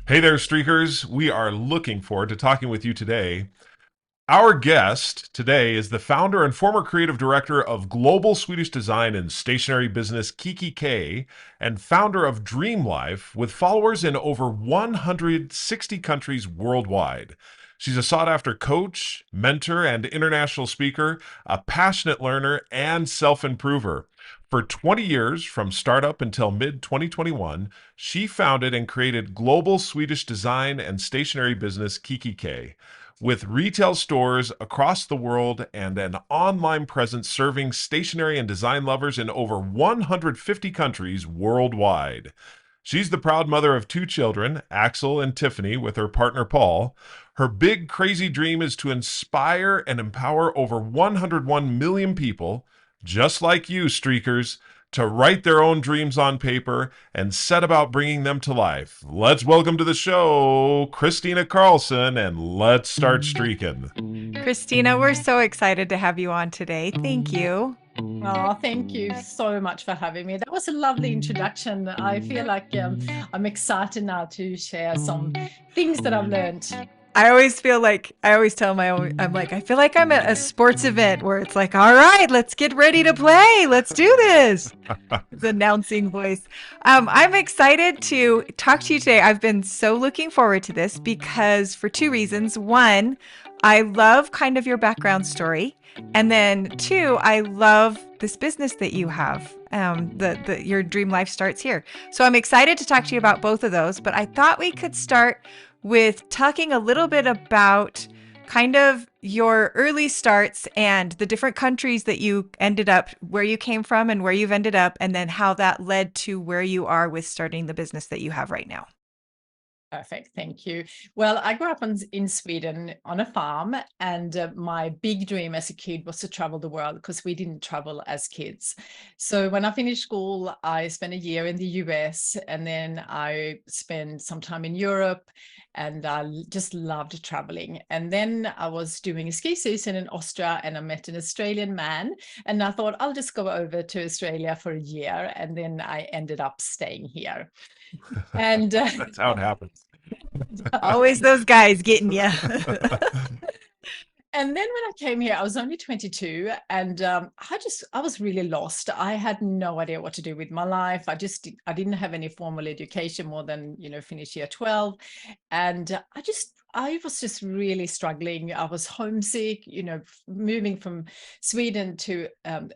Hey there, Streakers. We are looking forward to talking with you today. Our guest today is the founder and former creative director of global Swedish design and stationery business Kiki K, and founder of Dream Life, with followers in over 160 countries worldwide. She's a sought after coach, mentor, and international speaker, a passionate learner, and self improver. For 20 years, from startup until mid 2021, she founded and created global Swedish design and stationery business Kiki K, with retail stores across the world and an online presence serving stationery and design lovers in over 150 countries worldwide. She's the proud mother of two children, Axel and Tiffany, with her partner Paul. Her big, crazy dream is to inspire and empower over 101 million people, just like you, Streakers, to write their own dreams on paper and set about bringing them to life. Let's welcome to the show Kristina Karlsson, and let's start streaking. Christina, we're so excited to have you on today. Thank you. Oh, thank you so much for having me. That was a lovely introduction. I feel like I'm excited now to share some things that I've learned. I always tell I'm like, I feel like I'm at a sports event where it's like, all right, let's get ready to play. Let's do this. The announcing voice. I'm excited to talk to you today. I've been so looking forward to this because for two reasons. One, I love kind of your background story. And then two, I love this business that you have. Your dream life starts here. So I'm excited to talk to you about both of those, but I thought we could start with talking a little bit about kind of your early starts and the different countries that you ended up, where you came from and where you've ended up, and then how that led to where you are with starting the business that you have right now. Perfect. Thank you. Well, I grew up in Sweden on a farm, and my big dream as a kid was to travel the world because we didn't travel as kids. So when I finished school, I spent a year in the US, and then I spent some time in Europe, and I just loved traveling. And then I was doing a ski season in Austria, and I met an Australian man, and I thought I'll just go over to Australia for a year, and then I ended up staying here. And That's how it happens. Always those guys getting you. And then when I came here, I was only 22, and I was really lost. I had no idea what to do with my life. I didn't have any formal education more than, finish year 12. And I was just really struggling. I was homesick, moving from Sweden to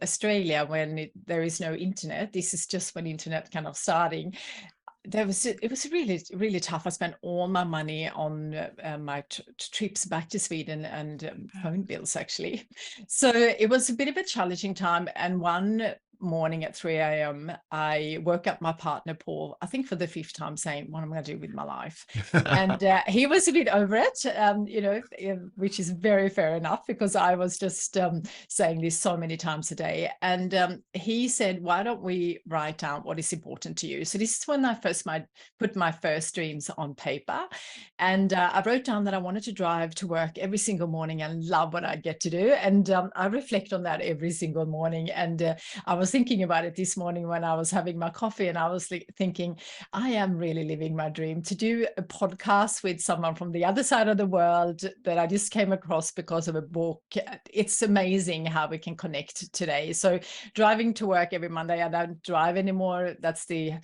Australia when there is no internet. This is just when internet kind of starting. It was really really tough. I spent all my money on my trips back to Sweden and phone bills, actually. So it was a bit of a challenging time, and one morning at 3 a.m. I woke up my partner Paul, I think for the fifth time, saying, what am I going to do with my life? And he was a bit over it, which is very fair enough, because I was just saying this so many times a day. And he said, why don't we write down what is important to you? So this is when I first put my first dreams on paper. And I wrote down that I wanted to drive to work every single morning and love what I get to do. And I reflect on that every single morning. And I was thinking about it this morning when I was having my coffee, and I was thinking, I am really living my dream to do a podcast with someone from the other side of the world that I just came across because of a book. It's amazing how we can connect today. So driving to work every Monday, I don't drive anymore. That's the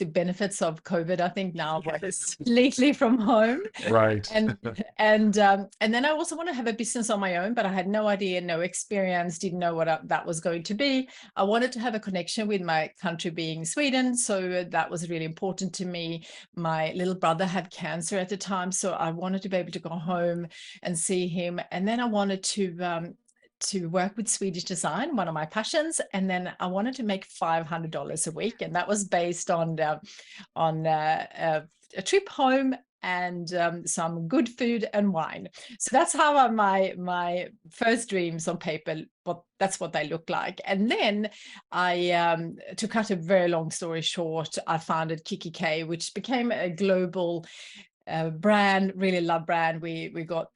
benefits of COVID, I think, now. Yes. Completely from home. Right. And then I also want to have a business on my own, but I had no idea, no experience, didn't know what that was going to be. I wanted to have a connection with my country, being Sweden, so that was really important to me. My little brother had cancer at the time, so I wanted to be able to go home and see him. And then I wanted to work with Swedish design, one of my passions, and then I wanted to make $500 a week, and that was based on a trip home and some good food and wine. So that's how my first dreams on paper, but that's what they look like. And then to cut a very long story short, I founded Kiki K, which became a global brand, really love brand. We got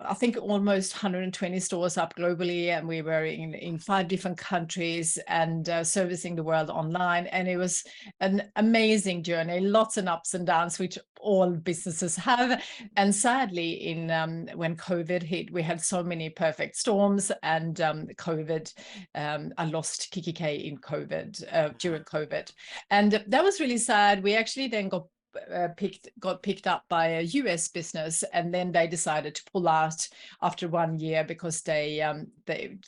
I think almost 120 stores up globally, and we were in 5 different countries, and servicing the world online. And it was an amazing journey, lots of ups and downs, which all businesses have. And sadly, in when COVID hit, we had so many perfect storms, and COVID, I lost KKK in COVID, during COVID, and that was really sad. We actually then got picked up by a US business, and then they decided to pull out after 1 year because the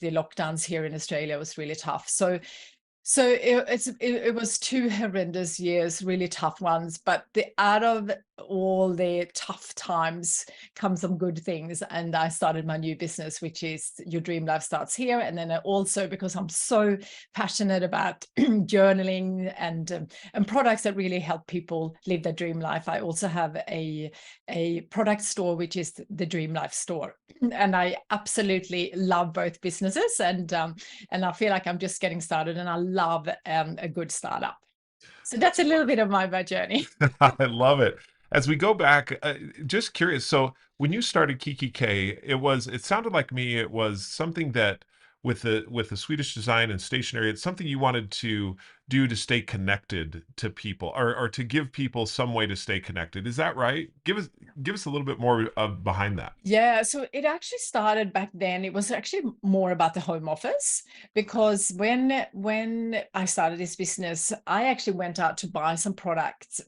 lockdowns here in Australia was really tough. So it was 2 horrendous years, really tough ones, but out of all the tough times come some good things. And I started my new business, which is Your Dream Life Starts Here. And then also, because I'm so passionate about journaling and products that really help people live their dream life, I also have a product store, which is the Dream Life Store. And I absolutely love both businesses, and I feel like I'm just getting started, and I love a good startup. So that's a little bit of my journey. I love it. As we go back, just curious. So when you started Kiki K, it sounded like me, it was something that with the Swedish design and stationery, it's something you wanted to do to stay connected to people, or to give people some way to stay connected. Is that right? Give us a little bit more behind that. Yeah, so it actually started back then. It was actually more about the home office, because when I started this business, I actually went out to buy some products.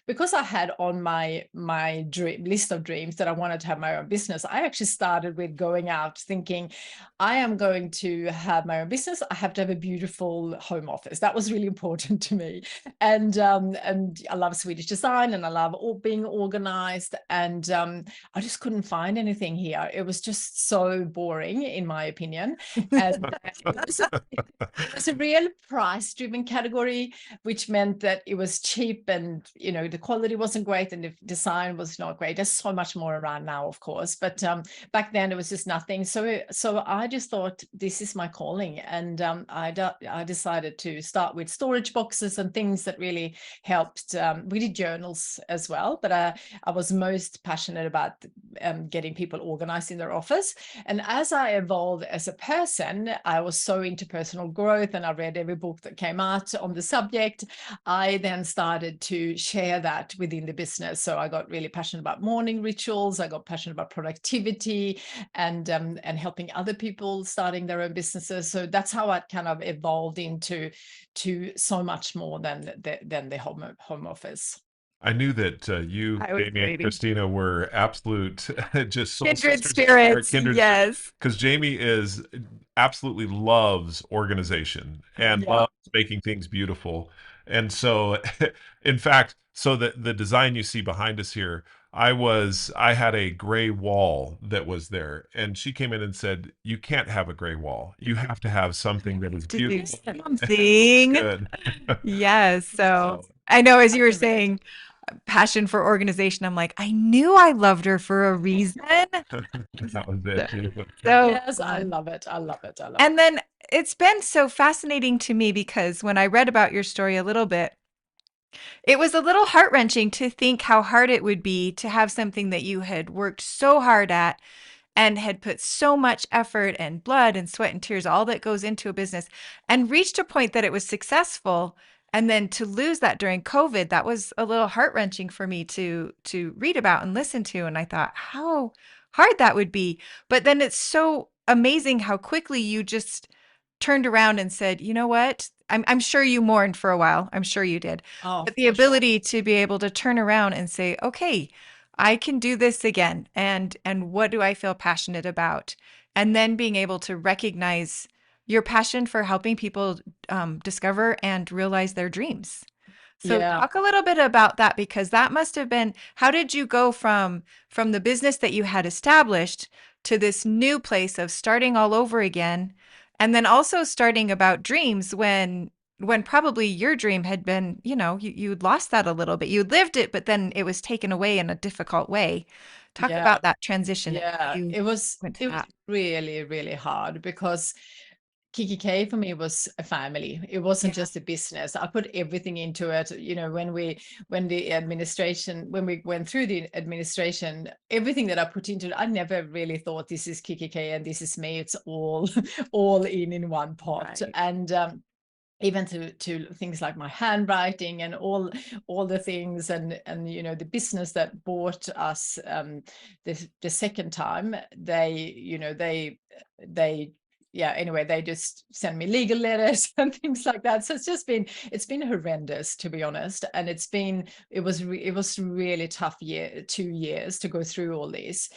Because I had on my list of dreams that I wanted to have my own business, I actually started with going out thinking, I am going to have my own business. I have to have a beautiful home office. That was really important to me. And I love Swedish design, and I love being organized. And I just couldn't find anything here. It was just so boring, in my opinion. And it was a real price-driven category, which meant that it was cheap, and the quality wasn't great, and the design was not great. There's so much more around now, of course, but back then it was just nothing. So I just thought, this is my calling, and I decided to start with storage boxes and things that really helped. We did journals as well, but I was most passionate about getting people organized in their office. And as I evolved as a person, I was so into personal growth, and I read every book that came out on the subject. I then started to share that within the business. So I got really passionate about morning rituals. I got passionate about productivity, and helping other people starting their own businesses. So that's how I kind of evolved into so much more than the home office. I knew that you, Jamie, and Kristina were absolute just soul Kindred sisters, spirits. kindred, Yes. because Jamie absolutely loves organization and Yeah. loves making things beautiful. And so, in fact, so the design you see behind us here, I had a gray wall that was there, and she came in and said, "You can't have a gray wall. You have to have something that is To do beautiful." something. Good. Yes. So I know, as you were saying, passion for organization, I'm like, I knew I loved her for a reason. That was it. Too. So Yes, I love it. I love it. I love it. and then it's been so fascinating to me, because when I read about your story a little bit, it was a little heart-wrenching to think how hard it would be to have something that you had worked so hard at and had put so much effort and blood and sweat and tears, all that goes into a business, and reached a point that it was successful. And then to lose that during COVID, that was a little heart-wrenching for me to read about and listen to. And I thought how hard that would be. But then it's so amazing how quickly you just turned around and said, you know what? I'm sure you mourned for a while. I'm sure you did. Oh, But the for sure. ability to be able to turn around and say, okay, I can do this again. And what do I feel passionate about? And then being able to recognize your passion for helping people discover and realize their dreams. So Yeah. talk a little bit about that, because that must have been, how did you go from the business that you had established to this new place of starting all over again, and then also starting about dreams when probably your dream had been, you'd lost that a little bit. You lived it, but then it was taken away in a difficult way. Talk Yeah. about that transition. Yeah, You it was went to that. really, really hard, because Kiki K for me was a family. It wasn't Yeah. just a business. I put everything into it. When we went through the administration, everything that I put into it, I never really thought, this is Kiki K and this is me. It's all all in one pot. Right. And even to things like my handwriting and all the things, and the business that bought us the second time, they yeah, anyway, they just send me legal letters and things like that. So it's been horrendous, to be honest. And it was really tough 2 years to go through all this.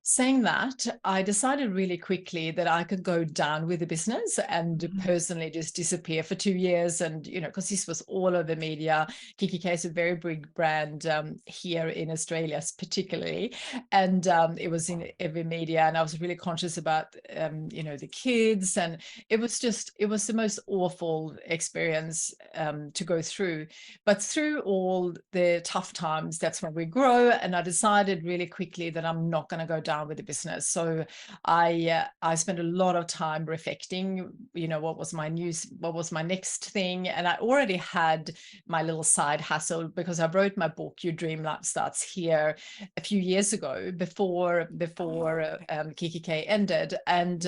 Saying that, I decided really quickly that I could go down with the business and personally just disappear for 2 years. And, because this was all over media. KKK is a very big brand here in Australia, particularly. And it was in every media. And I was really conscious about, the kids. And it was the most awful experience to go through. But through all the tough times, that's when we grow. And I decided really quickly that I'm not going to go down with the business. So I spent a lot of time reflecting, what was my next thing. And I already had my little side hustle, because I wrote my book, Your Dream Life Starts Here, a few years ago before KKK ended. And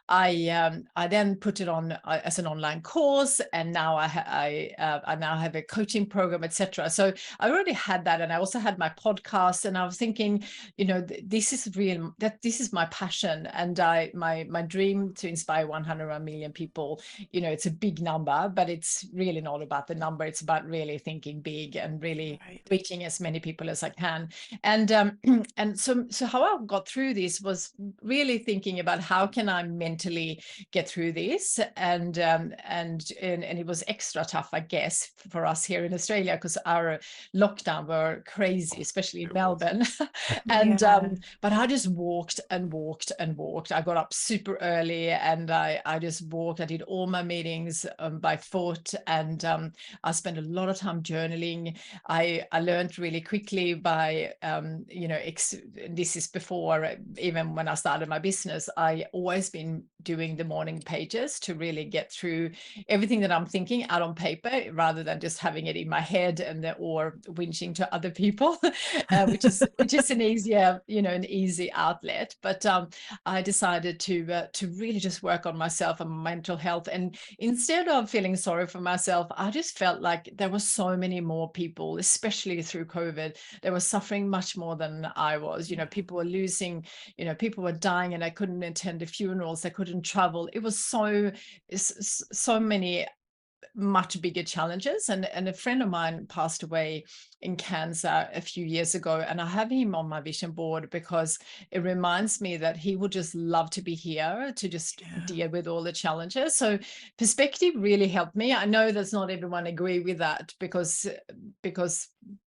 I then put it on as an online course, and now I now have a coaching program, etc. So I already had that, and I also had my podcast, and I was thinking, this is my passion, and my dream to inspire 101 million people. It's a big number, but it's really not about the number. It's about really thinking big and really reaching as many people as I can. And so how I got through this was really thinking about how can I mentally get through this, and it was extra tough, I guess, for us here in Australia, because our lockdown were crazy, especially in Melbourne. And but I just walked and walked and walked. I got up super early, and I just walked. I did all my meetings by foot, and I spent a lot of time journaling. I learned really quickly by this is before, even when I started my business, I always been doing the morning pages to really get through everything that I'm thinking out on paper, rather than just having it in my head or whinging to other people, which is an easier, an easy outlet. But I decided to really just work on myself and my mental health. And instead of feeling sorry for myself, I just felt like there were so many more people, especially through COVID, they were suffering much more than I was. People were losing, people were dying, and I couldn't attend the funerals. I couldn't travel. It was so many much bigger challenges. And a friend of mine passed away in cancer a few years ago, and I have him on my vision board because it reminds me that he would just love to be here to just deal with all the challenges. So perspective really helped me. I know that's not everyone agree with that, because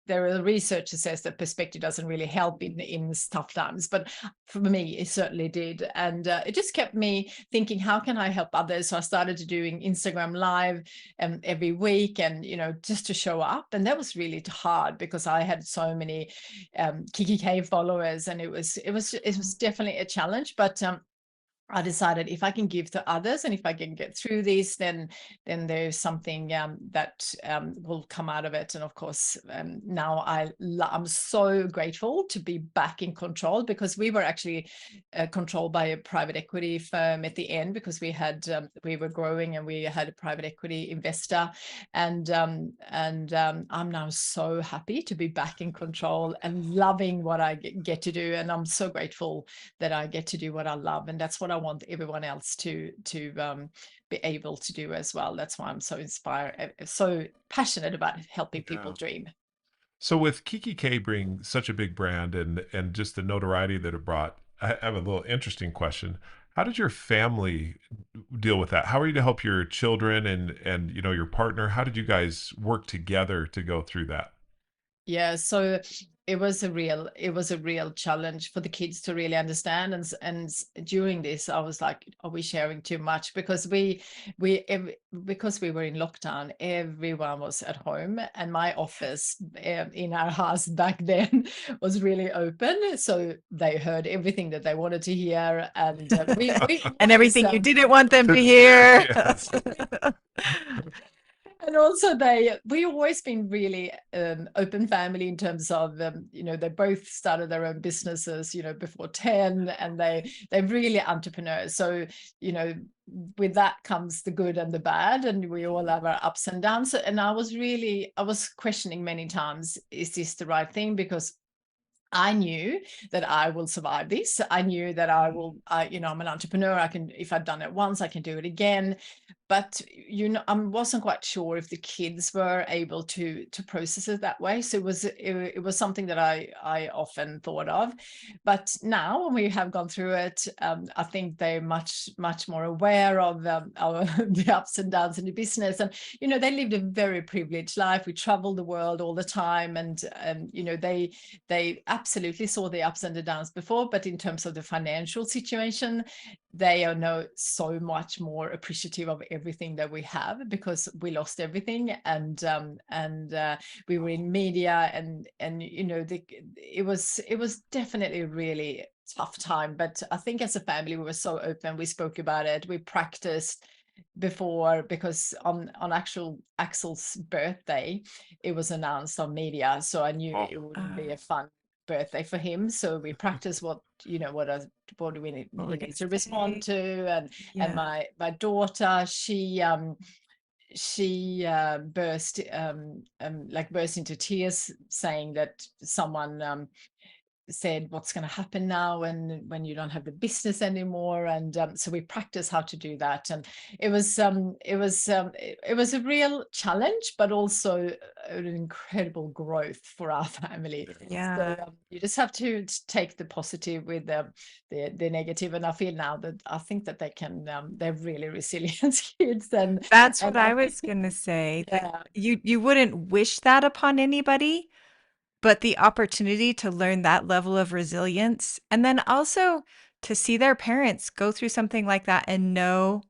there are research that says that perspective doesn't really help in tough times, but for me, it certainly did. And it just kept me thinking, how can I help others? So I started doing Instagram Live every week, and, just to show up. And that was really hard, because I had so many KKK followers, and it was definitely a challenge. But I decided if I can give to others, and if I can get through this, then there's something that will come out of it. And of course, now I'm so grateful to be back in control, because we were actually controlled by a private equity firm at the end, because we were growing, and we had a private equity investor. And I'm now so happy to be back in control and loving what I get to do. And I'm so grateful that I get to do what I love, and that's what I want everyone else to be able to do as well. That's why I'm so inspired, so passionate about helping people dream. So with Kiki K being such a big brand and just the notoriety that it brought, I have a little interesting question. How did your family deal with that? How are you to help your children and your partner? How did you guys work together to go through that? Yeah, so it was a real challenge for the kids to really understand. And during this, I was like, are we sharing too much? Because because we were in lockdown, everyone was at home, and my office in our house back then was really open, so they heard everything that they wanted to hear, and and everything you didn't want them to hear. And also we always been really open family in terms of, they both started their own businesses, before 10, and they're really entrepreneurs. So, with that comes the good and the bad, and we all have our ups and downs. And I was questioning many times, is this the right thing? Because I knew that I will survive this. I knew that I will, I'm an entrepreneur. If I've done it once, I can do it again. But, I wasn't quite sure if the kids were able to process it that way. So it was something that I often thought of. But now when we have gone through it, I think they're much, much more aware of the ups and downs in the business. And, they lived a very privileged life. We traveled the world all the time. And they absolutely saw the ups and the downs before, but in terms of the financial situation, they are now so much more appreciative of everything that we have, because we lost everything, and we were in media, and it was definitely a really tough time. But I think as a family we were so open. We spoke about it. We practiced before, because on Axel's birthday it was announced on media, so I knew it wouldn't be a fun birthday for him. So we practiced what do we need to respond to. And my daughter, she burst into tears, saying that someone said, what's going to happen now when you don't have the business anymore? And so we practiced how to do that. And it was a real challenge, but also an incredible growth for our family. Yeah. So you just have to take the positive with the negative. And I feel now that I think that they're really resilient kids. And that's what I was going to say. Yeah. You wouldn't wish that upon anybody, but the opportunity to learn that level of resilience, and then also to see their parents go through something like that and know,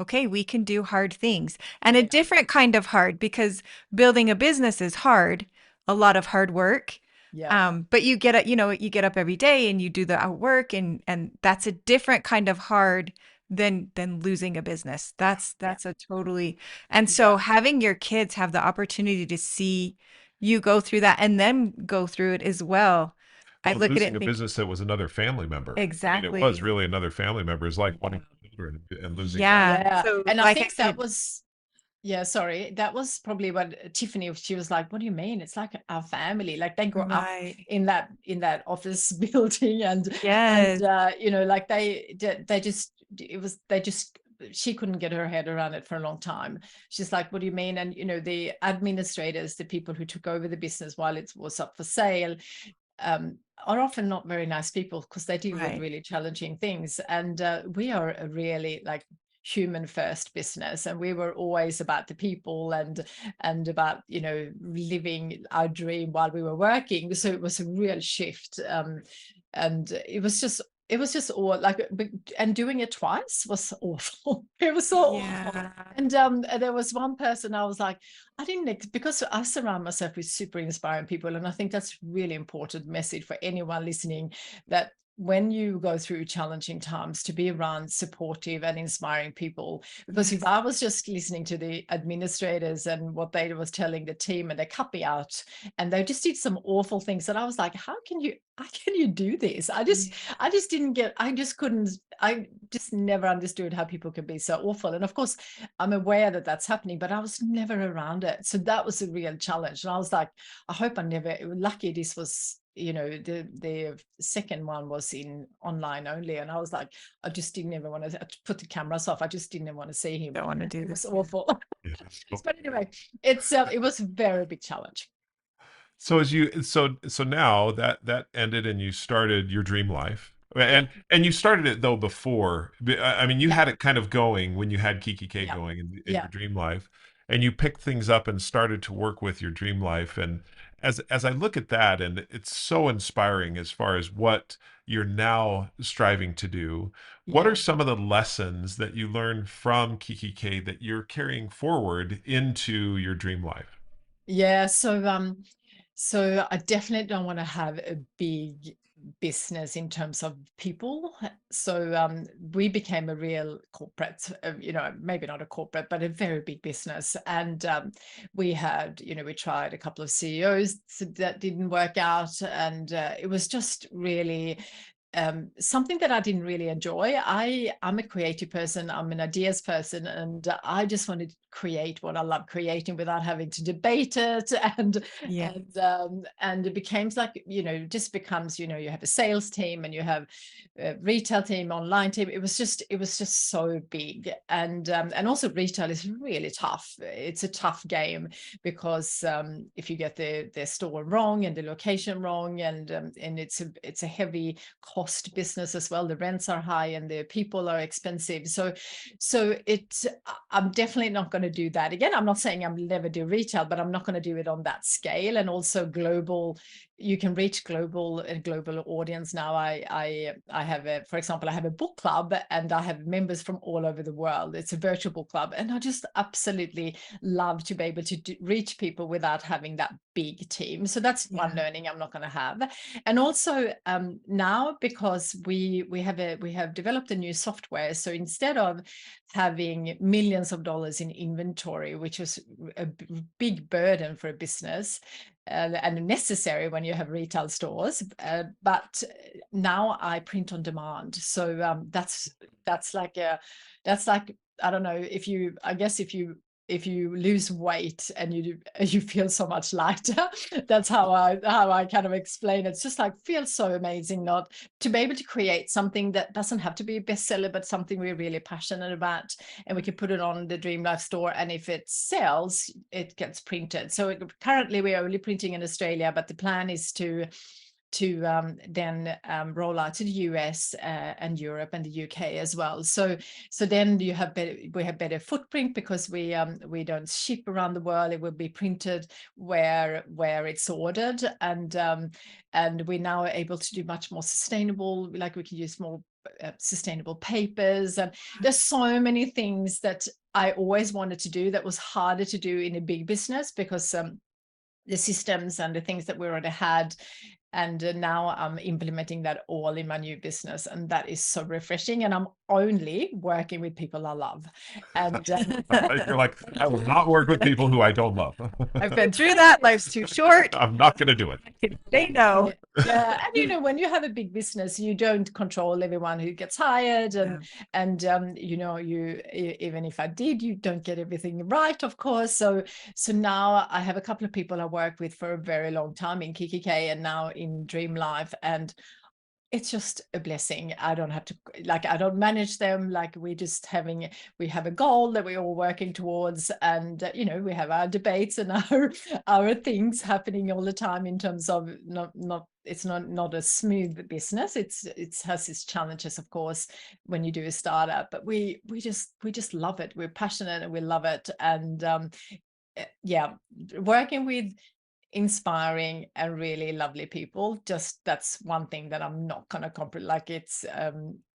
okay, we can do hard things, and a different kind of hard, because building a business is hard, a lot of hard work. Yeah. But you get up every day and you do the work, and that's a different kind of hard than losing a business. That's a totally, and so having your kids have the opportunity to see you go through that and then go through it as well. I look at it Losing and a think, business that was another family member. I mean, exactly. it was really another family member. It's like wanting children and losing. Yeah. So And I like think I that said, was, sorry, that was probably what Tiffany, she was like, what do you mean? It's like our family. Like they grew up right. in that office building, and Yes. like they just she couldn't get her head around it for a long time. She's like, what do you mean? And the administrators, the people who took over the business while it was up for sale, are often not very nice people, because they deal with Right. really challenging things. And we are a really like human first business, and we were always about the people and about living our dream while we were working. So it was a real shift, and it was just all like, and doing it twice was awful. It was so awful. And there was one person I was like, I didn't, because I surround myself with super inspiring people. And I think that's really important message for anyone listening, that when you go through challenging times, to be around supportive and inspiring people. Because if I was just listening to the administrators and what they was telling the team, and they cut me out, and they just did some awful things that I was like, how can you do this? I just didn't get, I just couldn't, I just never understood how people could be so awful. And of course I'm aware that that's happening, but I was never around it. So that was a real challenge. And I was like, I hope I never, lucky this was, the second one was in online only, and I was like, I just didn't even want to put the cameras off. I just didn't even want to see him. Don't want to do it this. was awful. But anyway, it was a very big challenge. So so now that ended and you started your dream life. And you started it though before. I mean, you had it kind of going when you had Kiki K going in your dream life, and you picked things up and started to work with your dream life. And as I look at that, and it's so inspiring as far as what you're now striving to do. What are some of the lessons that you learned from Kiki K that you're carrying forward into your dream life? Yeah, so I definitely don't want to have a big business in terms of people. So we became a real corporate, maybe not a corporate, but a very big business. And we had, we tried a couple of CEOs that didn't work out. And it was just really something that I didn't really enjoy. I'm a creative person, I'm an ideas person, and I just wanted to create what I love creating without having to debate it. And Yeah. and it becomes like, just becomes, you have a sales team and you have a retail team, online team. It was just so big. And also retail is really tough. It's a tough game because if you get the store wrong and the location wrong, and it's a heavy cost business as well. The rents are high and the people are expensive. So I'm definitely not going to do that again. I'm not saying I'll never do retail, but I'm not going to do it on that scale. And also global, you can reach global audience now. I have for example, I have a book club and I have members from all over the world. It's a virtual book club, and I just absolutely love to be able to reach people without having that big team. So that's one learning I'm not going to have. And also now, because we have developed a new software, so instead of having millions of dollars in inventory, which was a big burden for a business, and necessary when you have retail stores, but now I print on demand. So that's like I don't know, if you lose weight and you feel so much lighter, that's how I kind of explain it. It's just like feels so amazing not to be able to create something that doesn't have to be a bestseller, but something we're really passionate about, and we can put it on the Dream Life store, and if it sells, it gets printed. So currently we are only printing in Australia, but the plan is to then roll out to the US and Europe and the UK as well. So then we have better footprint, because we don't ship around the world. It will be printed where it's ordered, and we're now able to do much more sustainable. Like we can use more sustainable papers, and there's so many things that I always wanted to do that was harder to do in a big business, because the systems and the things that we already had. And now I'm implementing that all in my new business, and that is so refreshing. And I'm only working with people I love. And You're like, I will not work with people who I don't love. I've been through that. Life's too short. I'm not going to do it. I can say no. Yeah, and when you have a big business, you don't control everyone who gets hired, and you even if I did, you don't get everything right, of course. So now I have a couple of people I work with for a very long time in KKK and now in Dream Life, and it's just a blessing. I don't have to, I don't manage them. We have a goal that we're all working towards, and we have our debates and our things happening all the time, in terms of it's not a smooth business. It has its challenges, of course, when you do a startup, but we just love it. We're passionate and we love it. And working with inspiring and really lovely people, that's one thing that I'm not gonna compromise.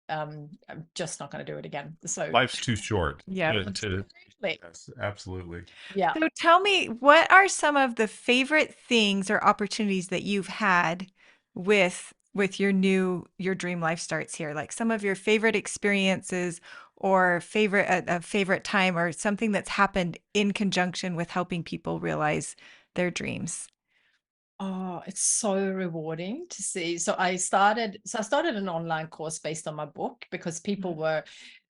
I'm just not gonna do it again. So Life's too short. Yeah. Yes, absolutely. Yeah. So tell me, what are some of the favorite things or opportunities that you've had with your Dream Life Starts here? Like some of your favorite experiences, or a favorite time, or something that's happened in conjunction with helping people realize their dreams. Oh, it's so rewarding to see. So I started an online course based on my book, because people were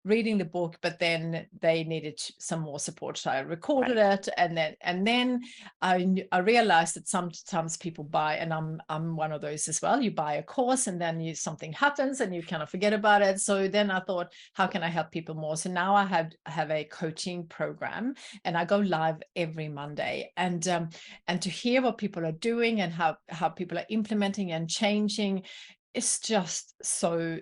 reading the book, but then they needed some more support. So I recorded it, and then I realized that sometimes people buy, and I'm one of those as well. You buy a course, and then something happens, and you kind of forget about it. So then I thought, how can I help people more? So now I have a coaching program, and I go live every Monday, and to hear what people are doing and how people are implementing and changing. It's just so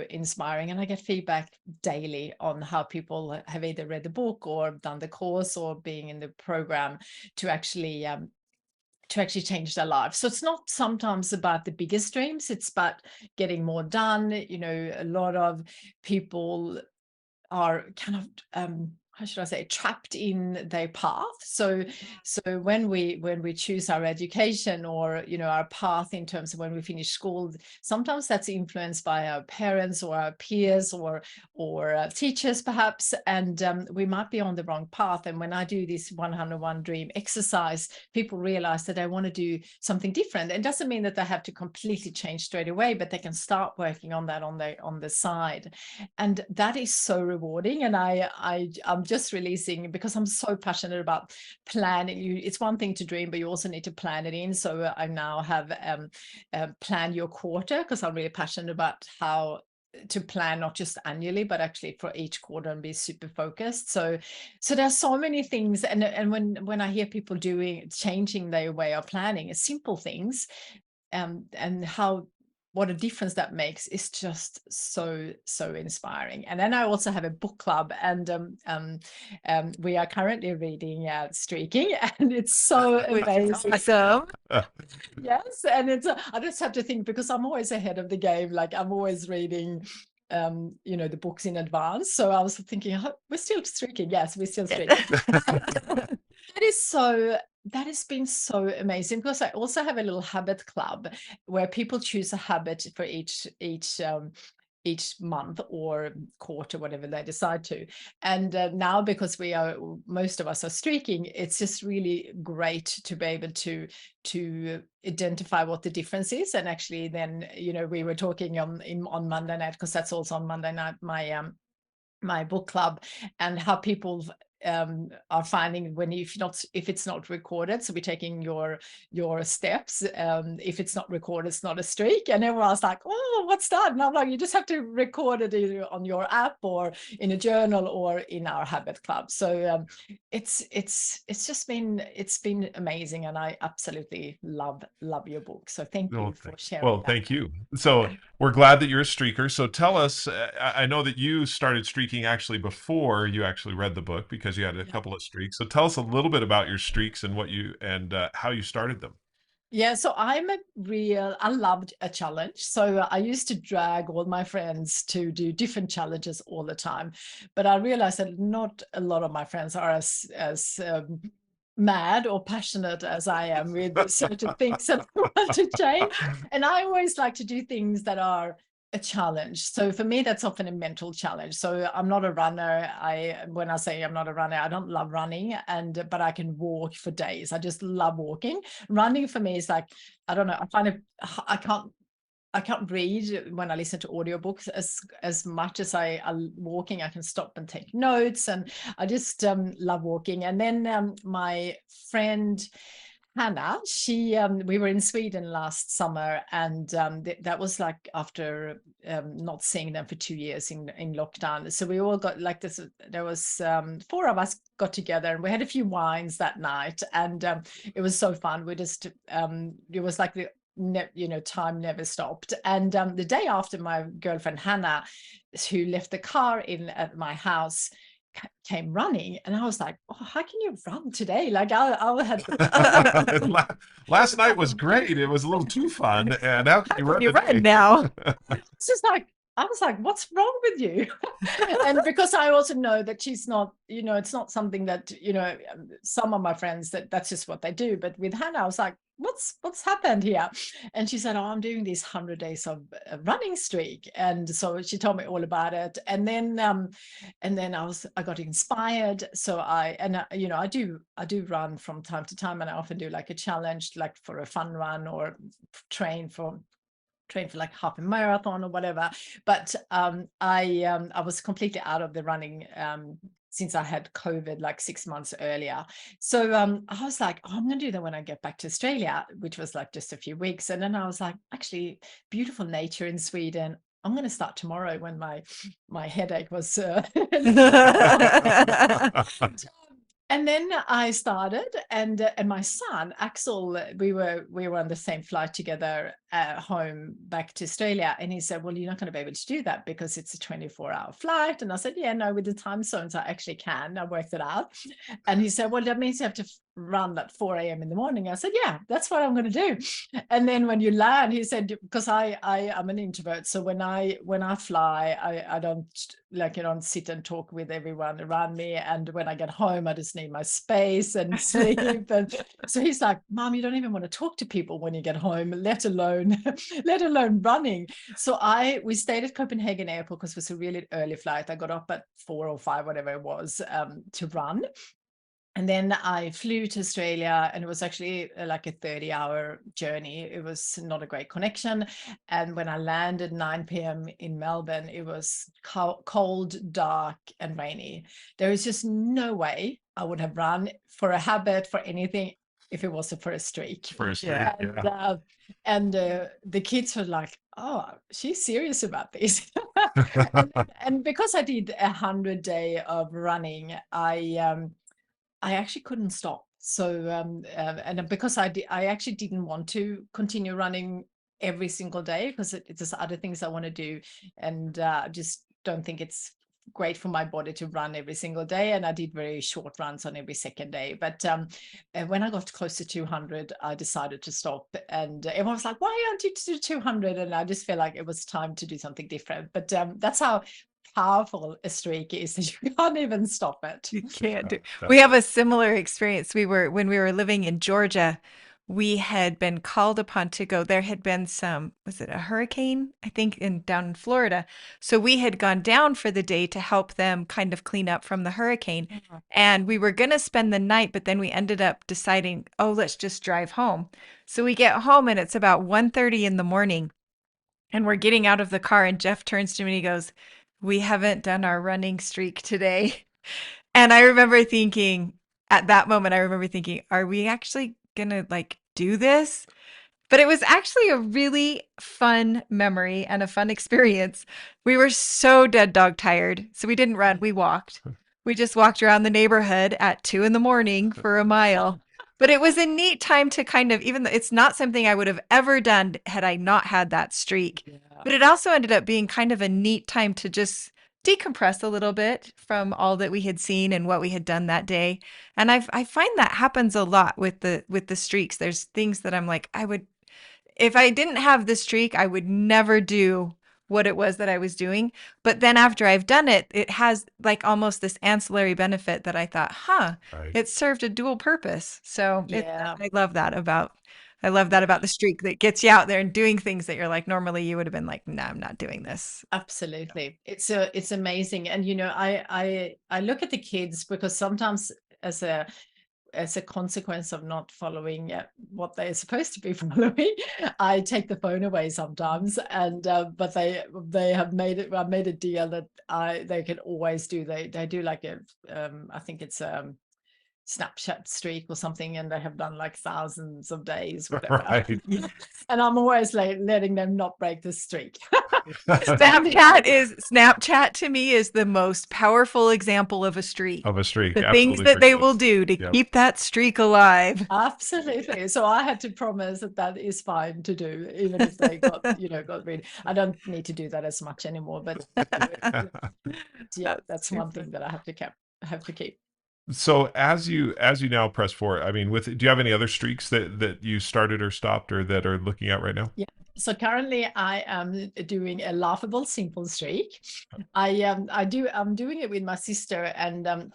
inspiring, and I get feedback daily on how people have either read the book or done the course or being in the program to actually change their lives. So it's not sometimes about the biggest dreams, it's about getting more done. A lot of people are kind of how should I say, trapped in their path. So when we choose our education, or our path in terms of when we finish school, sometimes that's influenced by our parents or our peers or teachers perhaps, and we might be on the wrong path. And when I do this 101 dream exercise, people realize that they want to do something different. It doesn't mean that they have to completely change straight away, but they can start working on that on the side, and that is so rewarding. And I'm just releasing, because I'm so passionate about planning. It's one thing to dream, but you also need to plan it in. So I now have plan your quarter, because I'm really passionate about how to plan not just annually but actually for each quarter, and be super focused. So there's so many things, and when I hear people changing their way of planning, simple things, and what a difference that makes is just so inspiring. And then I also have a book club, and we are currently reading Streakin, and it's so amazing. Awesome. Yes, and I just have to think, because I'm always ahead of the game. Like, I'm always reading the books in advance. So I was thinking, we're still streaking. Yes, we're still streaking. That has been so amazing, because I also have a little habit club where people choose a habit for each month or quarter, whatever they decide to. And now, because most of us are streaking, it's just really great to be able to identify what the difference is. And actually then, we were talking on Monday night, because that's also on Monday night, my book club, and how people are finding if it's not recorded. So we're taking your steps. If it's not recorded, it's not a streak. And everyone's like, oh, what's that? And I'm like, you just have to record it either on your app or in a journal or in our habit club. So it's been amazing, and I absolutely love your book. So thank you for sharing. Well, thank you. So we're glad that you're a streaker. So tell us, I know that you started streaking actually before you actually read the book, because you had a couple of streaks. So tell us a little bit about your streaks and how you started them. Yeah, so I loved a challenge. So I used to drag all my friends to do different challenges all the time. But I realized that not a lot of my friends are as mad or passionate as I am with certain things that I want to change. And I always like to do things that are a challenge. So for me, that's often a mental challenge. So I'm not a runner. When I say I'm not a runner, I don't love running, but I can walk for days. I just love walking. Running for me is like, I don't know, I find it, I can't read when I listen to audiobooks as much as I walking. I can stop and take notes, and I just love walking. And then my friend Hannah, we were in Sweden last summer, and that was like after not seeing them for 2 years in lockdown. So we all got like this. There was 4 of us got together, and we had a few wines that night, and it was so fun. We just it was like time never stopped. And the day after, my girlfriend Hannah, who left the car in at my house, came running, and I was like, oh, how can you run today? Like I had last night was great. It was a little too fun, and how can you run now? It's just like, I was like, what's wrong with you? And because I also know that she's not, it's not something that, some of my friends, that's just what they do. But with Hannah, I was like, what's happened here? And she said, oh, I'm doing this 100 days of running streak. And so she told me all about it. And then I got inspired. So I do run from time to time, and I often do like a challenge, like for a fun run, or train for like half a marathon or whatever. But I was completely out of the running since I had COVID like 6 months earlier. So I was like, oh, I'm going to do that when I get back to Australia, which was like just a few weeks. And then I was like, actually, beautiful nature in Sweden. I'm going to start tomorrow, when my headache was. And then I started, and my son Axel, we were on the same flight together, home back to Australia. And he said, well, you're not going to be able to do that because it's a 24-hour flight. And I said, yeah, no, with the time zones, I actually can. I worked it out. And he said, well, that means you have to run at 4 a.m. in the morning. I said, yeah, that's what I'm going to do. And then when you land, he said, because I am an introvert, so when I fly, I don't sit and talk with everyone around me. And when I get home, I just need my space and sleep. And so he's like, Mom, you don't even want to talk to people when you get home, let alone running. So we stayed at Copenhagen airport because it was a really early flight. I got up at 4 or 5, whatever it was, to run. And then I flew to Australia, and it was actually like a 30-hour journey. It was not a great connection. And when I landed 9 p.m. in Melbourne, it was cold, dark, and rainy. There is just no way I would have run for a habit, for anything, if it wasn't for a streak. For a streak, yeah. And the kids were like, oh, she's serious about this. and because I did 100-day of running, I actually couldn't stop. So, and because I actually didn't want to continue running every single day, because there's other things I want to do, and just don't think it's great for my body to run every single day. And I did very short runs on every second day. But when I got close to 200, I decided to stop. And everyone was like, why aren't you to do 200? And I just felt like it was time to do something different. But that's how powerful a streak is, that you can't even stop it. You can't do. We have a similar experience. When we were living in Georgia, we had been called upon to go. There had been was it a hurricane, I think, down in Florida. So we had gone down for the day to help them kind of clean up from the hurricane. Mm-hmm. And we were going to spend the night, but then we ended up deciding, oh, let's just drive home. So we get home and it's about 1:30 in the morning, and we're getting out of the car, and Jeff turns to me and he goes, we haven't done our running streak today. And I remember thinking, at that moment, are we actually going to do this? But it was actually a really fun memory and a fun experience. We were so dead dog tired. So we didn't run, we walked. We just walked around the neighborhood at 2 a.m. for a mile. But it was a neat time to kind of, even though it's not something I would have ever done had I not had that streak, but it also ended up being kind of a neat time to just decompress a little bit from all that we had seen and what we had done that day. And I find that happens a lot with the streaks. There's things that I'm like, if I didn't have the streak, I would never do what it was that I was doing. But then after I've done it, it has almost this ancillary benefit that I thought, right. It served a dual purpose. So I love that about the streak, that gets you out there and doing things that you're like, normally you would have been like, no, I'm not doing this. Absolutely. It's amazing. And, I look at the kids, because sometimes as a consequence of not following what they're supposed to be following, I take the phone away sometimes. And but they have made it. I made a deal that they can always do. They do like I think it's Snapchat streak or something, and they have done thousands of days, whatever. Right. And I'm always letting them not break the streak. Snapchat to me is the most powerful example of a streak. The things that they will do to keep that streak alive. Absolutely. So I had to promise that is fine to do, even if they got rid. I don't need to do that as much anymore, but that's one thing that I have to keep. So as you now press forward, I mean, do you have any other streaks that you started or stopped or that are looking at right now? Yeah. So currently I am doing a laughable simple streak. I'm doing it with my sister, and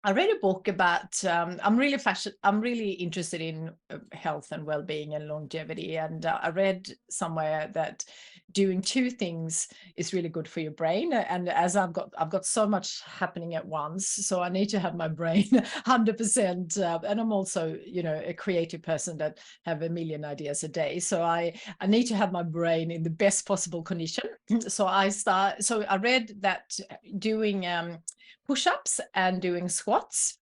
I read a book about, I'm really interested in health and well-being and longevity. And I read somewhere that doing 2 things is really good for your brain. And as I've got so much happening at once, so I need to have my brain 100%. And I'm also, a creative person that have a million ideas a day. So I need to have my brain in the best possible condition. So I read that doing push-ups and doing squats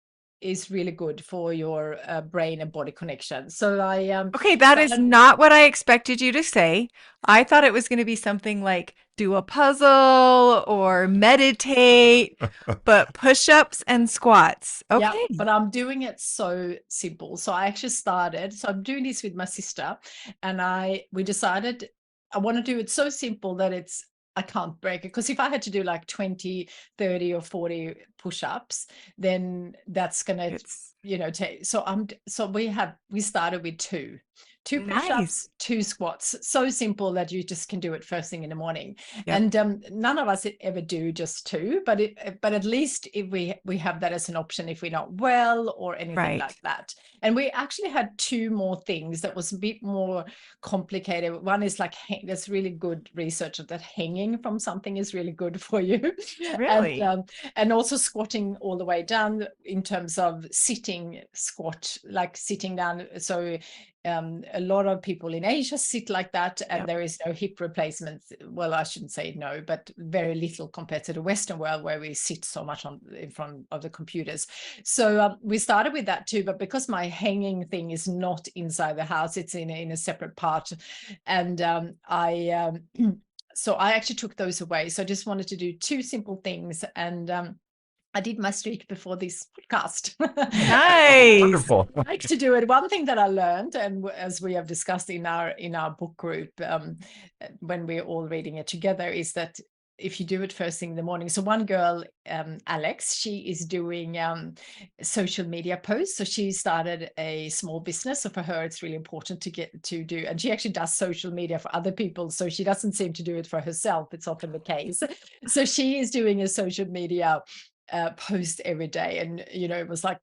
is really good for your brain and body connection. So I Okay, that is not what I expected you to say. I thought it was going to be something like do a puzzle or meditate, but push-ups and squats. Okay. Yeah, but I'm doing it so simple. So I actually started, so I'm doing this with my sister, and we decided I want to do it so simple that I can't break it. Because if I had to do like 20, 30 or 40 push-ups, then that's gonna, take. So we started with two push-ups, Nice. 2 squats. So simple that you just can do it first thing in the morning. Yep. And none of us ever do just 2, but at least if we have that as an option if we're not well or anything Right. like that. And we actually had 2 more things that was a bit more complicated. One is like there's really good research that hanging from something is really good for you. Really? And also squatting all the way down in terms of sitting squat, like sitting down. So a lot of people in Asia sit like that, and there is no hip replacement. Well, I shouldn't say no, but very little compared to the Western world where we sit so much in front of the computers. So we started with that too, but because my hanging thing is not inside the house, it's in a separate part, and so I actually took those away. So I just wanted to do 2 simple things, and I did my streak before this podcast. Nice. Wonderful. I like to do it. One thing that I learned, and as we have discussed in our book group, when we're all reading it together, is that if you do it first thing in the morning. So one girl, Alex, she is doing social media posts. So she started a small business. So for her, it's really important to do, and she actually does social media for other people. So she doesn't seem to do it for herself. It's often the case. So she is doing a social media post every day, and it was like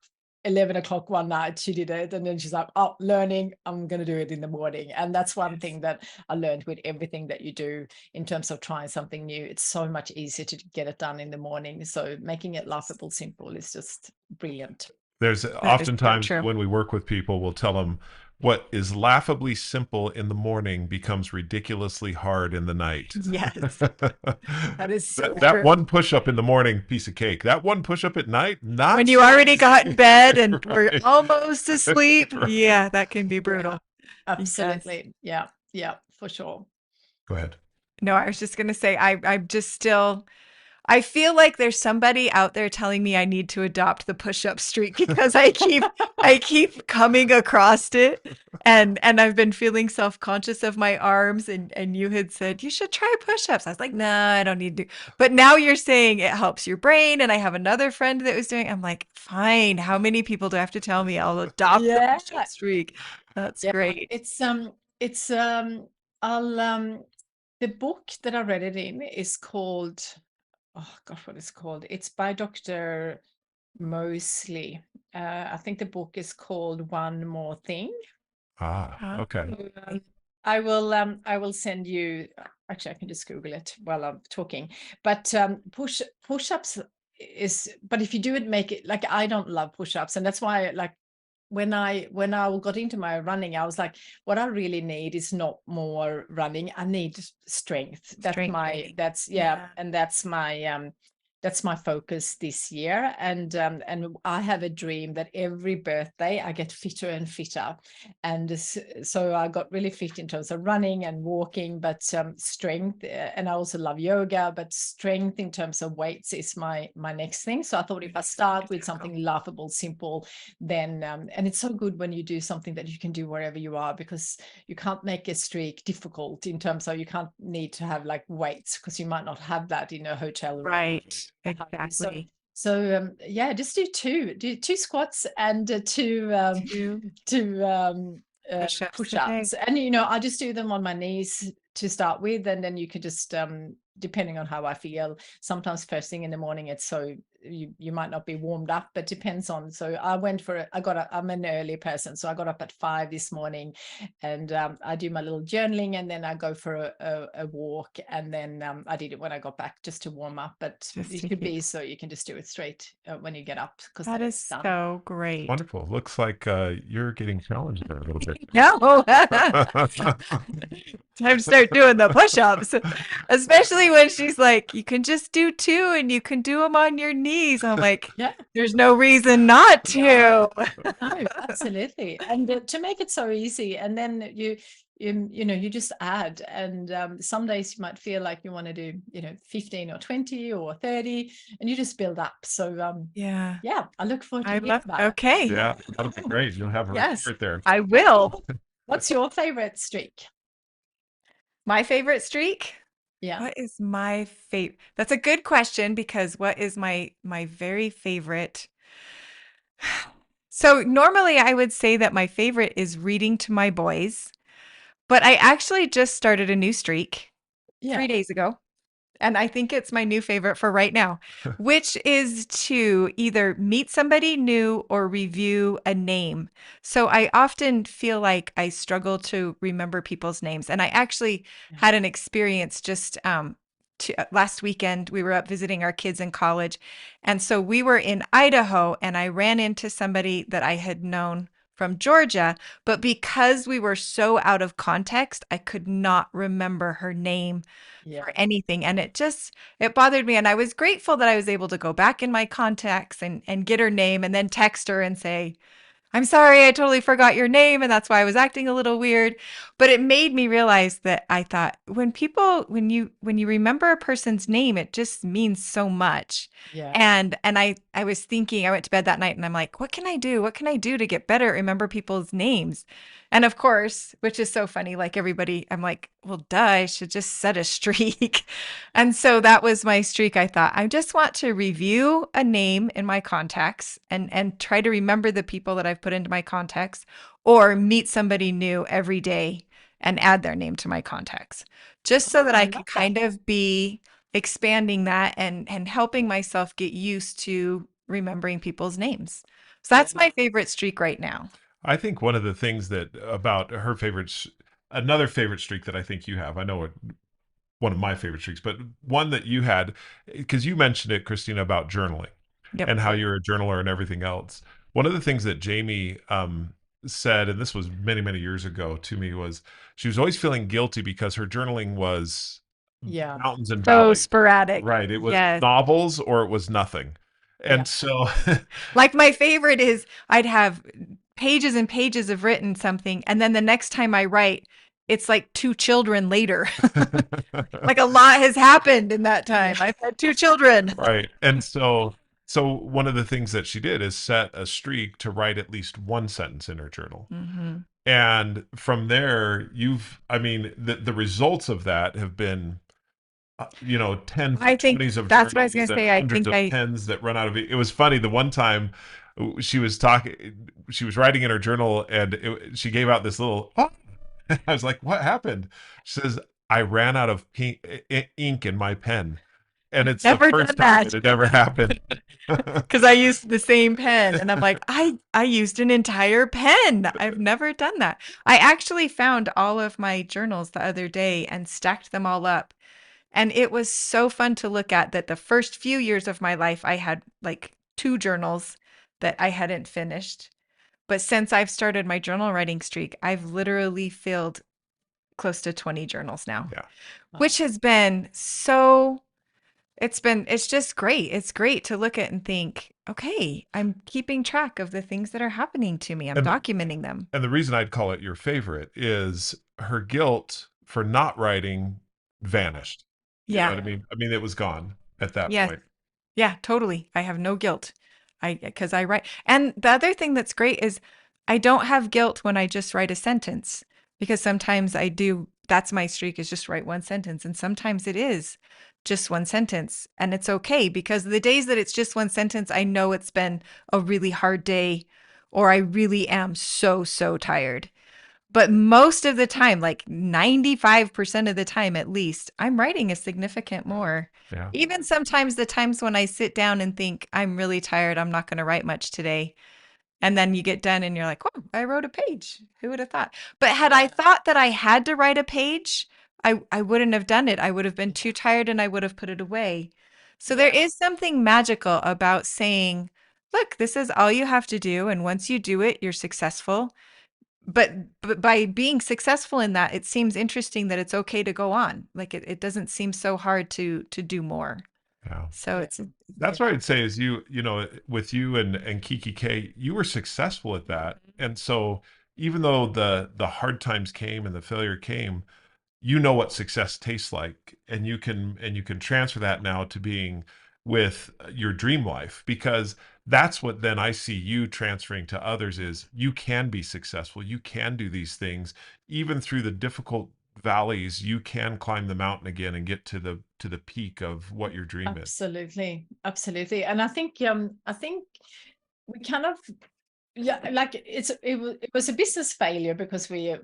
11 o'clock one night she did it, and then she's like, oh, learning, I'm going to do it in the morning. And that's one thing that I learned with everything that you do in terms of trying something new. It's so much easier to get it done in the morning. So making it laughable simple is just brilliant. There's oftentimes when we work with people, we'll tell them what is laughably simple in the morning becomes ridiculously hard in the night. Yes. That is so that true. one push-up in the morning, piece of cake. That one push-up at night, not when you already got in bed and we're almost asleep. Right. Yeah, that can be brutal. Yeah, absolutely. Yes. Yeah, for sure. Go ahead. No, I was just going to say, I'm just still, I feel like there's somebody out there telling me I need to adopt the push-up streak because I keep coming across it, and I've been feeling self-conscious of my arms, and you had said you should try push-ups. I was like, no, I don't need to. But now you're saying it helps your brain, and I have another friend that was doing. I'm like, fine. How many people do I have to tell me I'll adopt the push-up streak? That's great. The book that I read it in is called, oh gosh, what is it called? It's by Dr. Mosley. I think the book is called One More Thing. Okay. So, I will send you. Actually, I can just Google it while I'm talking. But push-ups is. But if you do it, make it like I don't love push-ups, and that's why like. When I got into my running, I was like, what I really need is not more running. I need strength. That's my focus this year. And I have a dream that every birthday I get fitter and fitter. And so I got really fit in terms of running and walking, but strength, and I also love yoga, but strength in terms of weights is my next thing. So I thought if I start with something laughable, simple, then, and it's so good when you do something that you can do wherever you are, because you can't make a streak difficult in terms of you can't need to have like weights because you might not have that in a hotel room. Right. Exactly. So just do two squats and two push-ups, and I just do them on my knees to start with, and then you can just depending on how I feel, sometimes first thing in the morning it's so you might not be warmed up, but depends on. So I went for it. I'm an early person, so I got up at 5 this morning, and I do my little journaling, and then I go for a walk, and then I did it when I got back just to warm up. But it could be so you can just do it straight when you get up, because that is so great. Wonderful. Looks like you're getting challenged there a little bit. No. time to start doing the push-ups, especially when she's like, you can just do 2 and you can do them on your knees. I'm like, Yeah. there's no reason not to. No, absolutely. And to make it so easy, and then you just add, and some days you might feel like you want to do 15 or 20 or 30, and you just build up. So Yeah, yeah, I look forward to I hearing love. about it. Okay, Yeah, that'll be great. You'll have a yes, right there. I will. What's your favorite streak? My favorite streak? Yeah. What is my favorite? That's a good question because what is my very favorite? So normally I would say that my favorite is reading to my boys, but I actually just started a new streak Yeah. 3 days ago. And I think it's my new favorite for right now, which is to either meet somebody new or review a name. So I often feel like I struggle to remember people's names. And I actually Yeah. had an experience just last weekend. We were up visiting our kids in college. And so we were in Idaho, and I ran into somebody that I had known from Georgia. But because we were so out of context, I could not remember her name Yeah. for anything. And it bothered me. And I was grateful that I was able to go back in my contacts and get her name and then text her and say, I'm sorry, I totally forgot your name. And that's why I was acting a little weird. But it made me realize that I thought when you remember a person's name, it just means so much. Yeah. And I was thinking, I went to bed that night and I'm like, what can I do? What can I do to get better at remember people's names? And of course, which is so funny, like everybody, I'm like, well, duh, I should just set a streak. And so that was my streak. I thought, I just want to review a name in my contacts and try to remember the people that I've put into my contacts, or meet somebody new every day and add their name to my contacts, just so that Oh, I I love could that. kind of be expanding that and helping myself get used to remembering people's names. So that's Yeah. my favorite streak right now. I think one of the things that about her favorites, another favorite streak that I think you have, I know one of my favorite streaks, but one that you had, because you mentioned it, Christina, about journaling Yep. and how you're a journaler and everything else. One of the things that Jamie said, and this was many, many years ago to me, was she was always feeling guilty because her journaling was Yeah. mountains and So valleys. sporadic. Right. It was Yes. novels or it was nothing. Yeah. And so Like my favorite is I'd have pages and pages of written something, and then the next time I write, it's like 2 children later. Like a lot has happened in that time. Yeah. I've had 2 children. right. And so one of the things that she did is set a streak to write at least one sentence in her journal. Mhm. And from there, I mean, the results of that have been, 10, I think 20s of that's what I was journals gonna and say. I hundreds think of pens that run out of it. It was funny. The one time she was she was writing in her journal and she gave out this little, oh. I was like, what happened? She says, I ran out of ink in my pen. And it's the never done first time that. it ever happened. Because I used the same pen, and I'm like, I used an entire pen. I've never done that. I actually found all of my journals the other day and stacked them all up. And it was so fun to look at that the first few years of my life, I had like 2 journals that I hadn't finished. But since I've started my journal writing streak, I've literally filled close to 20 journals now, Yeah. which has been it's just great. It's great to look at and think, okay, I'm keeping track of the things that are happening to me. I'm And documenting them. and the reason I'd call it your favorite is her guilt for not writing vanished. You know Yeah. what I mean? I mean, it was gone at that Yes. point. Yeah, totally. I have no guilt. Because I write. And the other thing that's great is I don't have guilt when I just write a sentence, because sometimes I do. That's my streak, is just write one sentence. And sometimes it is just one sentence. And it's okay, because the days that it's just one sentence, I know it's been a really hard day, or I really am so, so tired. But most of the time, like 95% of the time at least, I'm writing a significant more. Yeah. Even sometimes the times when I sit down and think, I'm really tired, I'm not going to write much today. And then you get done and you're like, oh, I wrote a page. Who would have thought? But had I thought that I had to write a page, I wouldn't have done it. I would have been too tired and I would have put it away. So there is something magical about saying, look, this is all you have to do. And once you do it, you're successful. but by being successful in that, it seems interesting that it's okay to go on. Like it doesn't seem so hard to do more. Yeah. So That's what I'd say is with you and Kiki K, you were successful at that. And so even though the hard times came and the failure came, you know what success tastes like, and you can transfer that now to being with your dream life, because that's what then I see you transferring to others is you can be successful, you can do these things even through the difficult valleys. You can climb the mountain again and get to the peak of what your dream is. Absolutely. And I think we kind of, yeah, like it was a business failure because we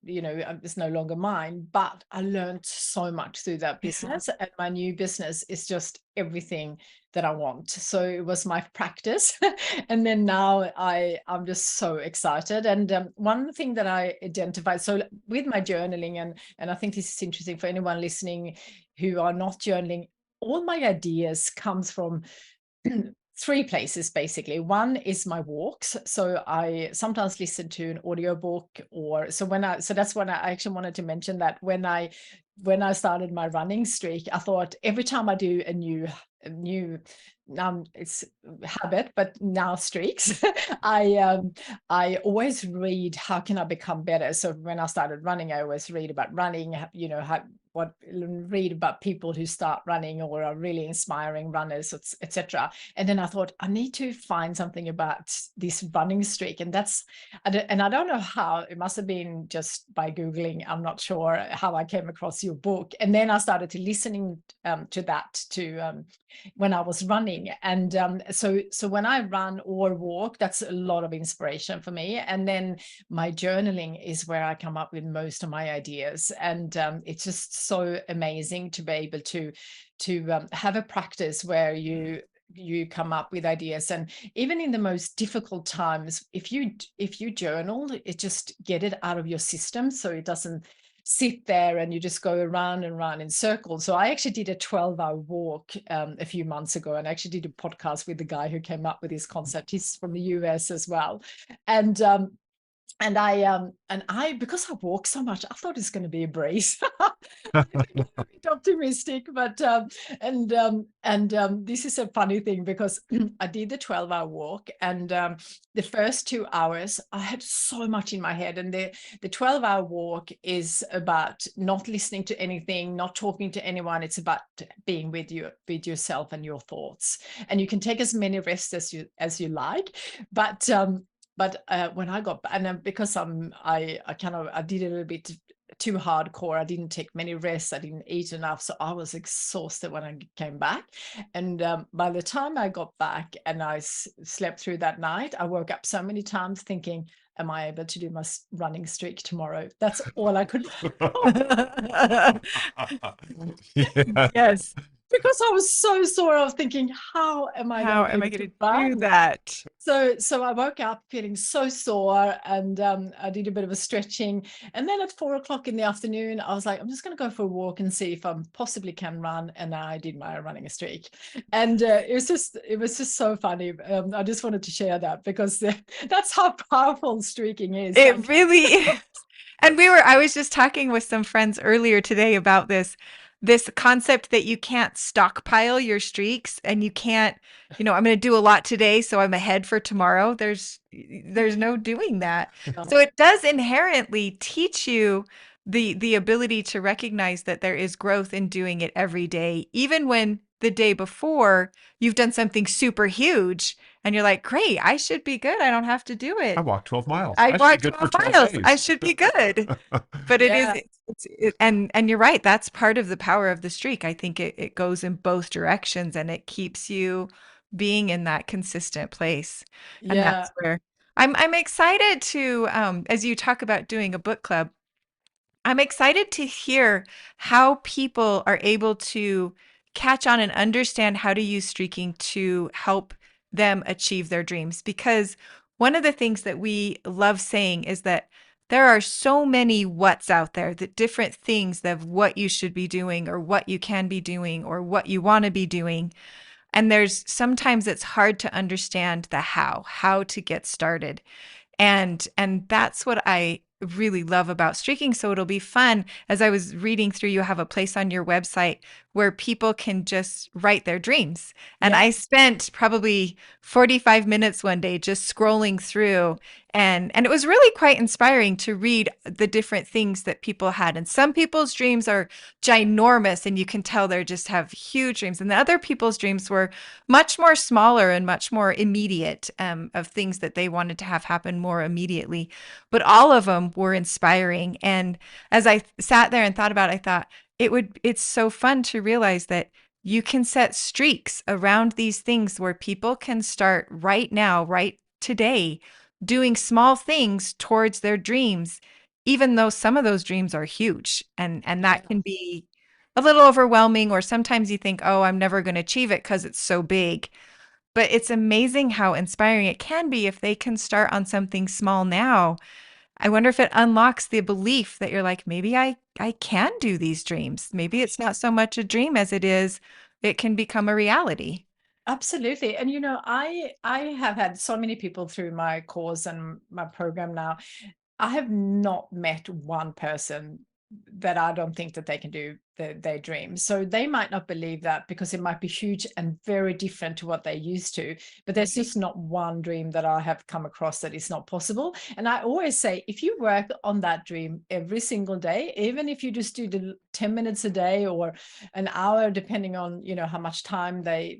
it's no longer mine, but I learned so much through that business, and my new business is just everything that I want. So it was my practice and then now I'm just so excited. And one thing that I identified, so with my journaling, and I think this is interesting for anyone listening who are not journaling, all my ideas comes from three places basically. One is my walks. So I sometimes listen to an audiobook, or so that's when I actually wanted to mention that when I started my running streak, I thought every time I do a new it's habit, but now streaks, I always read how can I become better. So when I started running, I always read about running, read about people who start running or are really inspiring runners, etc. And then I thought I need to find something about this running streak, and I don't know how. It must have been just by Googling. I'm not sure how I came across your book, and then I started to listening to that when I was running. And so when I run or walk, that's a lot of inspiration for me. And then my journaling is where I come up with most of my ideas. And it's just so amazing to be able to have a practice where you come up with ideas. And even in the most difficult times, if you journal, it just get it out of your system, so it doesn't sit there and you just go around and around in circles. So I actually did a 12-hour walk a few months ago, and I actually did a podcast with the guy who came up with this concept. He's from the US as well. And I because I walk so much, I thought it's going to be a breeze. A bit optimistic, but this is a funny thing because I did the 12-hour walk, and the first 2 hours I had so much in my head. And the 12-hour walk is about not listening to anything, not talking to anyone. It's about being with yourself and your thoughts. And you can take as many rests as you like, but when I got, and because I did a little bit too hardcore. I didn't take many rests. I didn't eat enough, so I was exhausted when I came back. And by the time I got back and I slept through that night, I woke up so many times thinking, am I able to do my running streak tomorrow? That's all I could. Yeah. Yes. Because I was so sore. I was thinking, how am I going to do that? So I woke up feeling so sore, and I did a bit of a stretching. And then at 4 o'clock in the afternoon, I was like, I'm just going to go for a walk and see if I possibly can run. And I did my running streak. And it was just so funny. I just wanted to share that because that's how powerful streaking is. It really is. And I was just talking with some friends earlier today about this concept that you can't stockpile your streaks, and you can't, I'm going to do a lot today, so I'm ahead for tomorrow. There's no doing that. So it does inherently teach you the ability to recognize that there is growth in doing it every day, even when the day before you've done something super huge and you're like, great, I should be good. I don't have to do it. I walked 12 miles. I walked should be good 12 for 12 miles. days. I should be good. But and you're right. That's part of the power of the streak. I think it goes in both directions, and it keeps you being in that consistent place. And that's where I'm excited to, as you talk about doing a book club, I'm excited to hear how people are able to catch on and understand how to use streaking to help them achieve their dreams. Because one of the things that we love saying is that there are so many what's out there, the different things of what you should be doing or what you can be doing or what you want to be doing. And sometimes it's hard to understand the how to get started. And that's what I really love about streaking. So it'll be fun. As I was reading through, you have a place on your website where people can just write their dreams. And Yeah. I spent probably 45 minutes one day just scrolling through, and it was really quite inspiring to read the different things that people had. And some people's dreams are ginormous, and you can tell they just have huge dreams. And the other people's dreams were much more smaller and much more immediate, of things that they wanted to have happen more immediately. But all of them were inspiring. And as I sat there and thought about it, I thought it's so fun to realize that you can set streaks around these things where people can start right now, right today, doing small things towards their dreams, even though some of those dreams are huge. And that can be a little overwhelming, or sometimes you think, oh, I'm never going to achieve it because it's so big. But it's amazing how inspiring it can be if they can start on something small now. I wonder if it unlocks the belief that you're like, maybe I can do these dreams. Maybe it's not so much a dream as it can become a reality. Absolutely. And I have had so many people through my course and my program now. I have not met one person that I don't think that they can do their dreams. So they might not believe that because it might be huge and very different to what they're used to. But there's just not one dream that I have come across that is not possible. And I always say, if you work on that dream every single day, even if you just do the 10 minutes a day or an hour, depending on, how much time they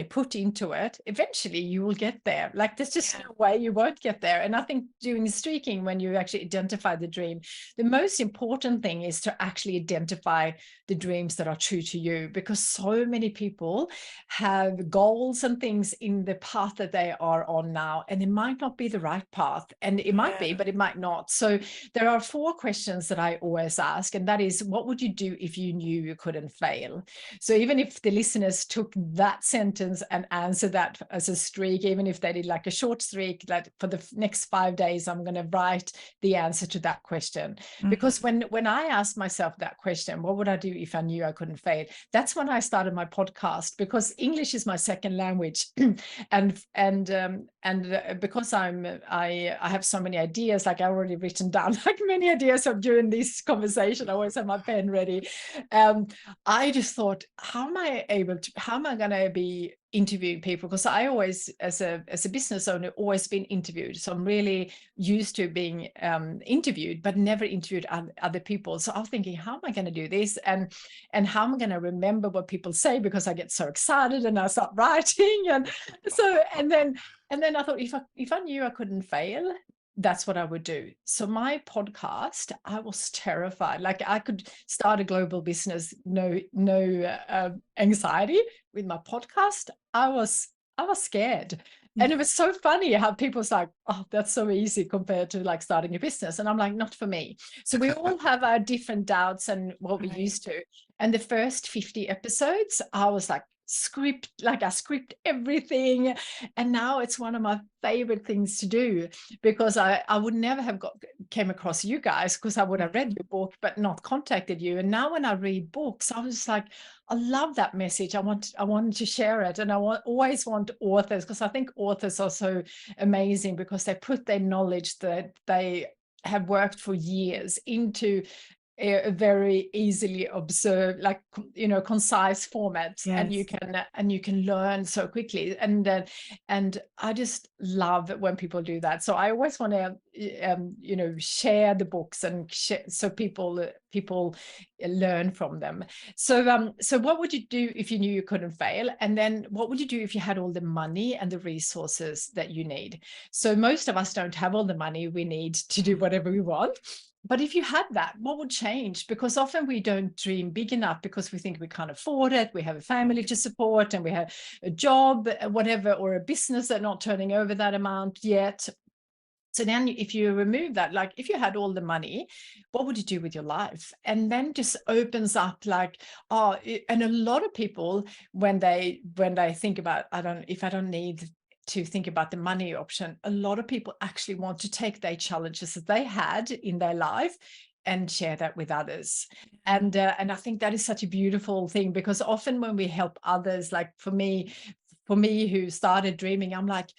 put into it, eventually you will get there. Like there's just no way you won't get there. And I think doing streaking, when you actually identify the dream, the most important thing is to actually identify the dreams that are true to you, because so many people have goals and things in the path that they are on now, and it might not be the right path, and it might be, but it might not. So there are 4 questions that I always ask, and that is, what would you do if you knew you couldn't fail? So even if the listeners took that sentence and answered that as a streak, even if they did like a short streak, like for the next 5 days, I'm going to write the answer to that question. Because when I asked myself that question, what would I do if I knew I couldn't fail? That's when I started my podcast, because English is my second language, and because I have so many ideas, like I already written down like many ideas of during this conversation. I always have my pen ready. I just thought, how am I going to be interviewing people? Because I always, as a business owner, always been interviewed. So I'm really used to being interviewed, but never interviewed other people. So I was thinking, how am I going to do this? And how am I going to remember what people say? Because I get so excited and I start writing. And then I thought, if I knew I couldn't fail, that's what I would do. So my podcast, I was terrified. Like I could start a global business, no anxiety. With my podcast, I was scared. And it was so funny how people's like, oh, that's so easy compared to like starting a business. And I'm like, not for me. So we all have our different doubts and what we used to. And the first 50 episodes, I was like, I script everything, and now it's one of my favorite things to do, because I would never have came across you guys, because I would have read your book but not contacted you. And now when I read books, I was like, I love that message. I wanted to share it, and I always want authors, because I think authors are so amazing, because they put their knowledge that they have worked for years into a very easily observed, like concise formats. Yes. and you can learn so quickly, and I just love when people do that. So I always want to share the books and so people learn from them. So what would you do if you knew you couldn't fail? And then what would you do if you had all the money and the resources that you need? So most of us don't have all the money we need to do whatever we want. But if you had that, what would change? Because often we don't dream big enough because we think we can't afford it. We have a family to support, and we have a job, whatever, or a business that's not turning over that amount yet. So then if you remove that, like if you had all the money, what would you do with your life? And then just opens up like, and a lot of people, when they think about, if I don't need to think about the money option, a lot of people actually want to take their challenges that they had in their life and share that with others. And I think that is such a beautiful thing, because often when we help others, like for me who started dreaming, I'm like,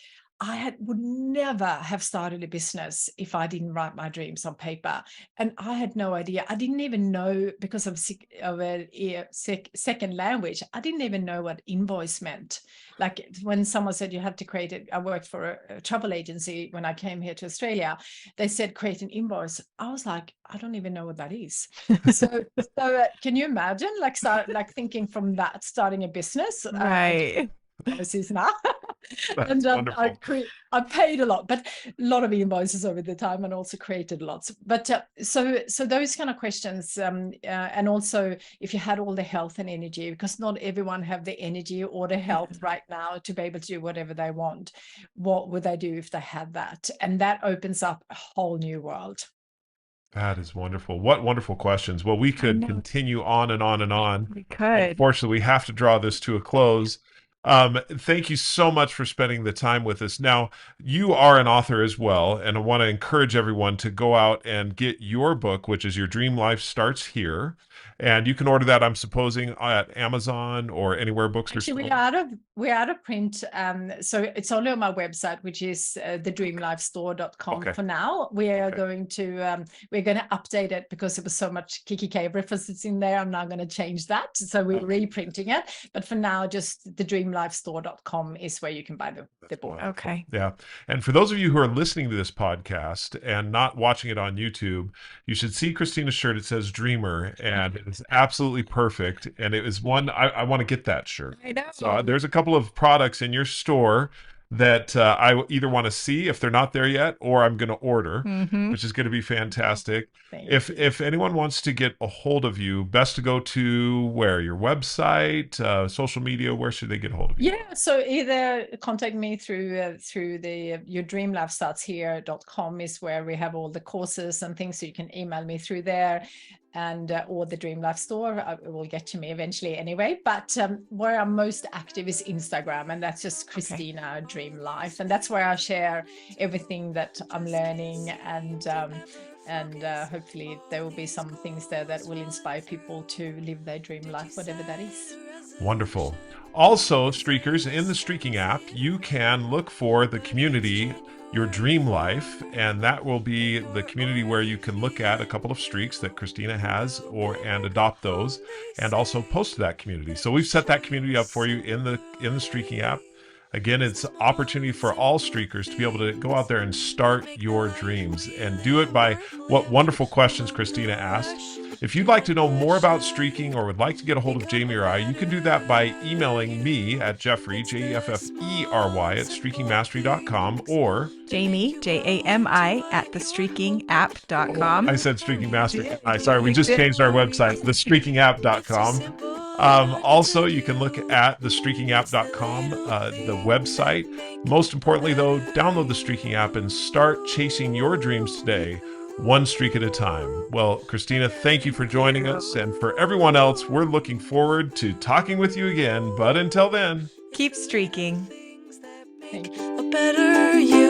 would never have started a business if I didn't write my dreams on paper. And I had no idea. I didn't even know, because of a second language, I didn't even know what invoice meant. Like when someone said you have to create it, I worked for a travel agency when I came here to Australia. They said create an invoice. I was like, I don't even know what that is. So can you imagine, like thinking from that, starting a business? Right. Invoices now. That's wonderful. I paid a lot, but a lot of invoices over the time, and also created lots. But so those kind of questions, and also if you had all the health and energy, because not everyone have the energy or the health right now to be able to do whatever they want. What would they do if they had that? And that opens up a whole new world. That is wonderful. What wonderful questions. Well, we could continue on and on and on. We could. Unfortunately, we have to draw this to a close. Thank you so much for spending the time with us. Now, you are an author as well, and I want to encourage everyone to go out and get your book, which is Your Dream Life Starts Here. And you can order that, I'm supposing, at Amazon or anywhere books are sold. Actually, we're out of print. So it's only on my website, which is thedreamlifestore.com. Okay. For now. We are going to update it because there was so much Kiki K references in there. I'm now going to change that. So we're reprinting it. But for now, just thedreamlifestore.com is where you can buy the book. Okay. Yeah. And for those of you who are listening to this podcast and not watching it on YouTube, you should see Kristina's shirt. It says Dreamer, and it is absolutely perfect. And it is one, I want to get that shirt. I know. So there's a couple of products in your store that I either want to see if they're not there yet, or I'm going to order, which is going to be fantastic. If anyone wants to get a hold of you, best to go to where? Your website, social media, where should they get a hold of you? Yeah, so either contact me through the yourdreamlifestartshere.com is where we have all the courses and things, so you can email me through there, and or the Dream Life Store. It will get to me eventually anyway, but where I'm most active is Instagram, and that's just Kristina Dream Life, and that's where I share everything that I'm learning, and hopefully there will be some things there that will inspire people to live their dream life, whatever that is. Wonderful. Also, Streakers, in the Streaking app, you can look for the community Your Dream Life, and that will be the community where you can look at a couple of streaks that Kristina has and adopt those, and also post to that community. So we've set that community up for you in the Streaking app. Again, it's an opportunity for all streakers to be able to go out there and start your dreams, and do it by what wonderful questions Kristina asked. If you'd like to know more about streaking or would like to get a hold of Jami or I, you can do that by emailing me at Jeffrey, Jeffery, at streakingmastery.com, or Jami, Jami, at thestreakingapp.com. I said Streaking Mastery. Sorry, we just changed our website, thestreakingapp.com. Also, you can look at thestreakingapp.com, the website. Most importantly, though, download the Streaking app and start chasing your dreams today, one streak at a time. Well, Kristina, thank you for joining us. And for everyone else, we're looking forward to talking with you again. But until then, keep streaking. Thank you. A better you.